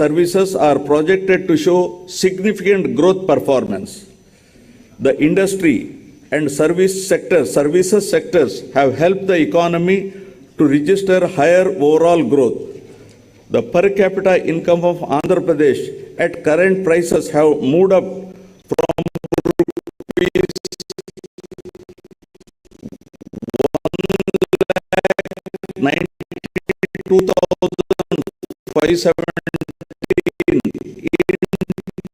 services are projected to show significant growth performance. The industry and services sectors have helped the economy to register higher overall growth. The per capita income of Andhra Pradesh at current prices have moved up from rupees 1,92,517 in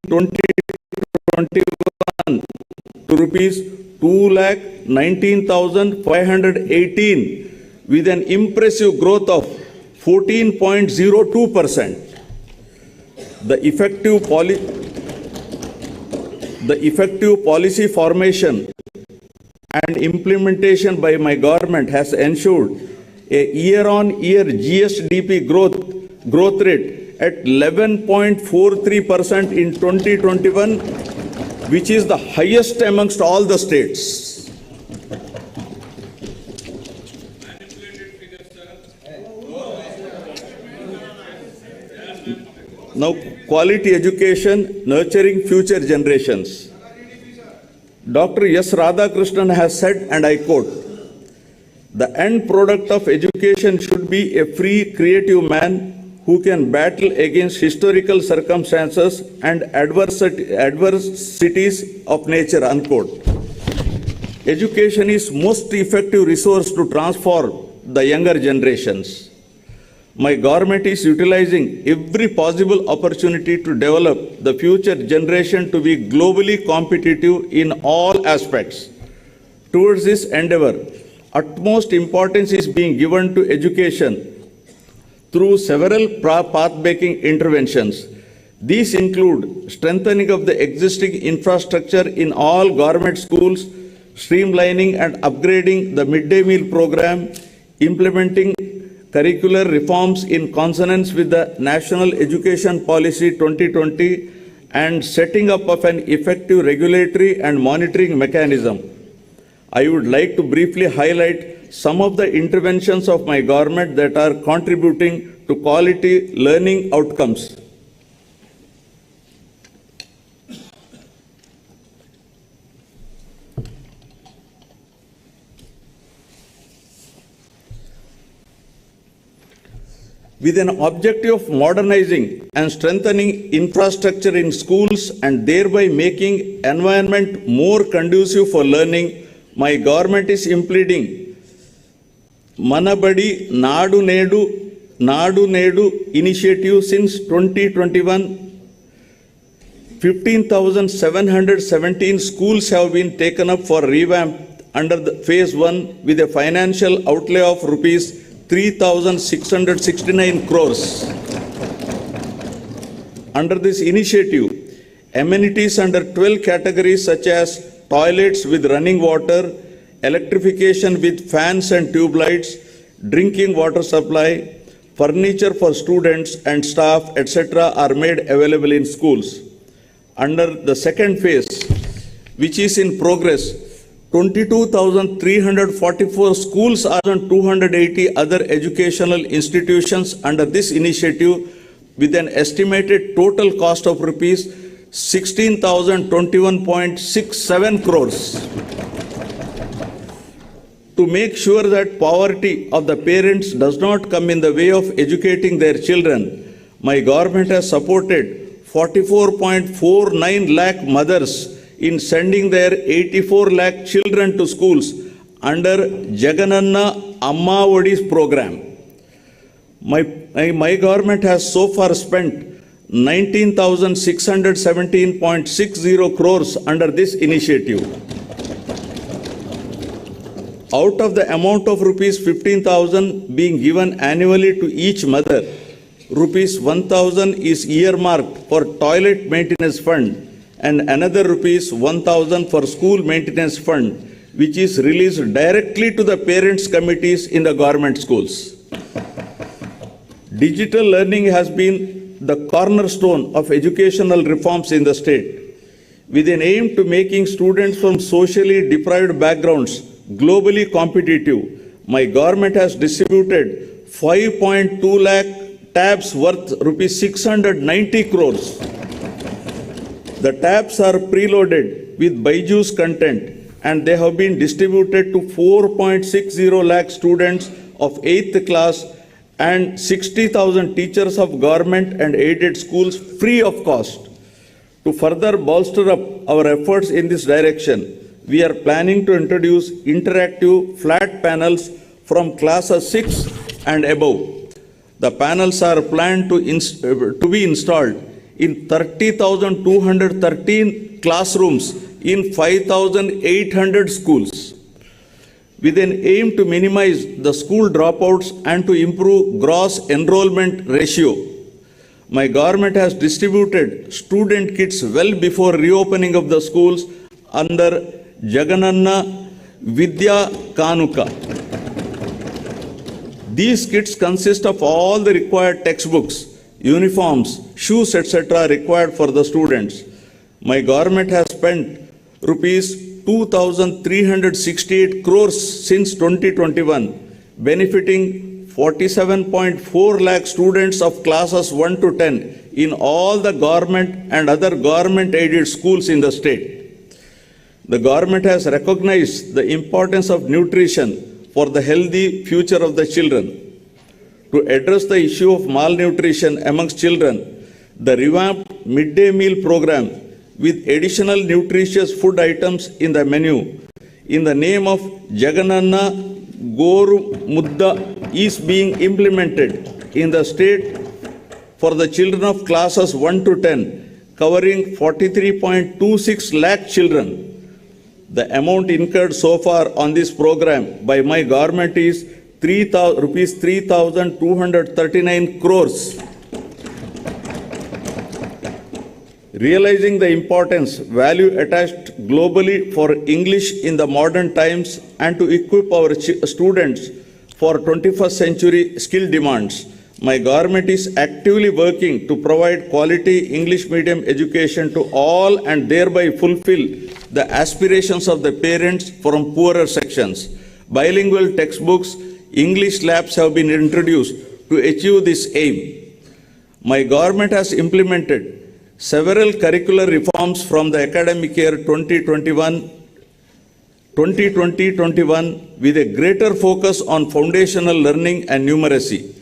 2021 to rupees 2,19,518 with an impressive growth of 14.02%. The effective policy formation and implementation by my government has ensured a year-on-year GSDP growth rate at 11.43% in 2021, which is the highest amongst all the states. Now, quality education, nurturing future generations. Dr. S. Radhakrishnan has said, and I quote, "The end product of education should be a free, creative man who can battle against historical circumstances and adversities of nature," unquote. Education is most effective resource to transform the younger generations. My government is utilizing every possible opportunity to develop the future generation to be globally competitive in all aspects. Towards this endeavor, utmost importance is being given to education through several path-breaking interventions. These include strengthening of the existing infrastructure in all government schools, streamlining and upgrading the midday meal program, implementing curricular reforms in consonance with the National Education Policy 2020, and setting up of an effective regulatory and monitoring mechanism. I would like to briefly highlight some of the interventions of my government that are contributing to quality learning outcomes. With an objective of modernizing and strengthening infrastructure in schools and thereby making environment more conducive for learning, my government is implementing Manabadi Nadu Nedu initiative since 2021. 15,717 schools have been taken up for revamp under the phase 1 with a financial outlay of rupees 3,669 crores. Under this initiative, amenities under 12 categories such as toilets with running water, electrification with fans and tube lights, drinking water supply, furniture for students and staff, etc. are made available in schools. Under the second phase, which is in progress, 22,344 schools are and 280 other educational institutions under this initiative with an estimated total cost of rupees 16,021.67 crores. To make sure that poverty of the parents does not come in the way of educating their children, my government has supported 44.49 lakh mothers in sending their 84 lakh children to schools under Jagan Amma Odi's program. My government has so far spent 19,617.60 crores under this initiative. Out of the amount of rupees 15,000 being given annually to each mother, rupees 1,000 is earmarked for toilet maintenance fund and another rupees 1,000 for school maintenance fund, which is released directly to the parents' committees in the government schools. Digital learning has been the cornerstone of educational reforms in the state. With an aim to making students from socially deprived backgrounds globally competitive, my government has distributed 5.2 lakh tabs worth rupees 690 crores. The tabs are preloaded with Byju's content and they have been distributed to 4.60 lakh students of 8th class and 60,000 teachers of government and aided schools free of cost. To further bolster up our efforts in this direction, we are planning to introduce interactive flat panels from classes 6 and above. The panels are planned to be installed in 30,213 classrooms in 5,800 schools, with an aim to minimize the school dropouts and to improve gross enrollment ratio. My government has distributed student kits well before reopening of the schools under Jagan Vidya Kanuka. These kits consist of all the required textbooks, uniforms, shoes, etc. required for the students. My government has spent rupees 2,368 crores since 2021, benefiting 47.4 lakh students of classes 1 to 10 in all the government and other government-aided schools in the state. The government has recognized the importance of nutrition for the healthy future of the children. To address the issue of malnutrition amongst children, the revamped midday meal program with additional nutritious food items in the menu in the name of Jagananna Goru Mudda is being implemented in the state for the children of classes 1 to 10, covering 43.26 lakh children. The amount incurred so far on this program by my government is rupees 3,239 crores. Realizing the importance, value attached globally for English in the modern times and to equip our students for 21st century skill demands, my government is actively working to provide quality English medium education to all and thereby fulfill the aspirations of the parents from poorer sections. Bilingual textbooks, English labs have been introduced to achieve this aim. My government has implemented several curricular reforms from the academic year 2020-21 with a greater focus on foundational learning and numeracy.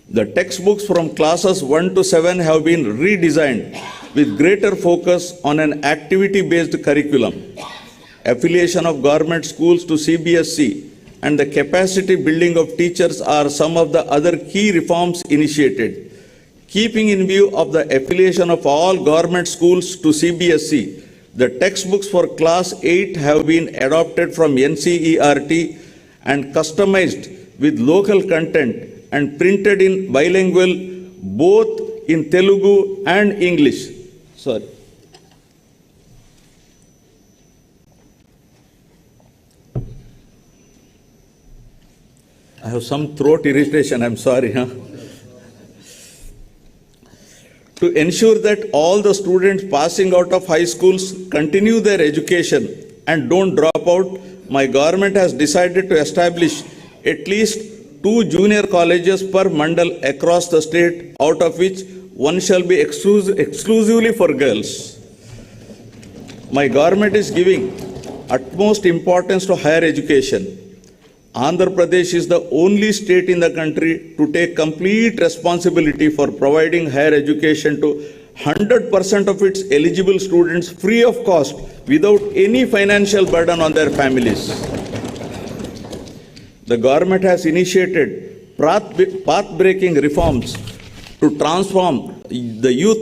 The textbooks from classes 1 to 7 have been redesigned with greater focus on an activity-based curriculum. Affiliation of government schools to CBSE and the capacity building of teachers are some of the other key reforms initiated. Keeping in view of the affiliation of all government schools to CBSE, the textbooks for class 8 have been adopted from NCERT and customized with local content and printed in bilingual both in Telugu and English. Sorry. I have some throat irritation, I'm sorry. To ensure that all the students passing out of high schools continue their education and don't drop out, my government has decided to establish at least 2 junior colleges per mandal across the state, out of which one shall be exclusively for girls. My government is giving utmost importance to higher education. Andhra Pradesh is the only state in the country to take complete responsibility for providing higher education to 100% of its eligible students free of cost without any financial burden on their families. The government has initiated path-breaking reforms to transform the youth